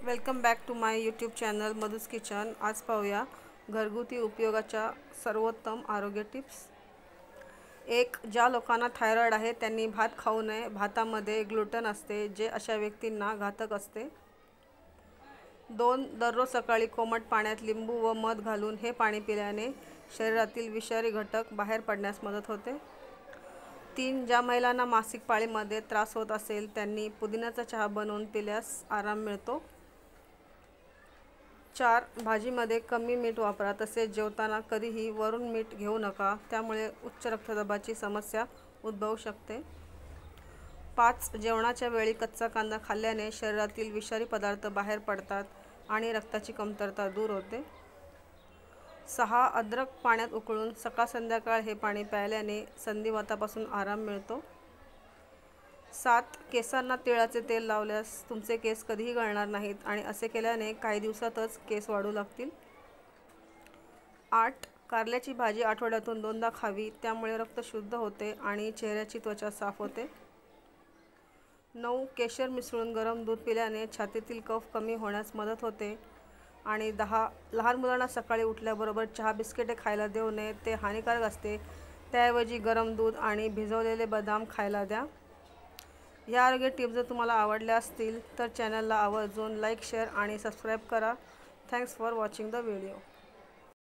Welcome back to my YouTube channel Madhu's kitchen. आज पाहूया घरगुती उपयोगाच्या सर्वोत्तम आरोग्य टिप्स। एक, ज्या लोकांना थायरॉइड आहे त्यांनी भात खाऊ नये। भातामध्ये ग्लुटन असते जे अशा व्यक्तींना घातक असते। 2, दररोज सकाळी कोमट पाण्यात लिंबू व मध घालून हे पाणी पिल्याने शरीरातील विषारी घटक बाहेर पडण्यास मदत होते। 3, ज्या महिलांना मासिक पाळीमध्ये त्रास होत असेल त्यांनी पुदिन्याचा चहा बनवून पिल्यास आराम मिळतो। 4, भाजीमध्ये कमी मीठ वापरा, तसेच जेवताना कधीही वरून मीठ घेऊ नका, त्यामुळे उच्च रक्तदाबाची समस्या उद्भवू शकते। 5, जेवणाच्या वेळी कच्चा कांदा खाल्ल्याने शरीरातील विषारी पदार्थ बाहेर पडतात आणि रक्ताची कमतरता दूर होते। 6, अद्रक पाण्यात उकळून सकाळ संध्याकाळ हे पाणी प्यायल्याने संधिवातापासून आराम मिळतो। 7, केसांना तिळाचे तेल लावल्यास तुमचे केस कधीही गळणार नाहीत आणि असे केल्याने काही दिवसातच केस वाढू लागतील। 8, कारल्याची भाजी आठवड्यातून 2दा खावी, त्यामुळे रक्त शुद्ध होते आणि चेहऱ्याची त्वचा साफ होते। 9, केशर मिसळून गरम दूध पिल्याने छातीतील कफ कमी होण्यास मदत होते। आणि 10, लहान मुलांना सकाळी उठल्याबरोबर चहा बिस्किटे खायला देऊ नये, ते हानिकारक असते। त्याऐवजी गरम दूध आणि भिजवलेले बदाम खायला द्या। ह्या आरोग्य टिप्स जर तुम्हाला आवडल्या असतील तर चॅनलला आवर्जून लाईक, शेअर आणि सबस्क्राईब करा। Thanks for watching the video.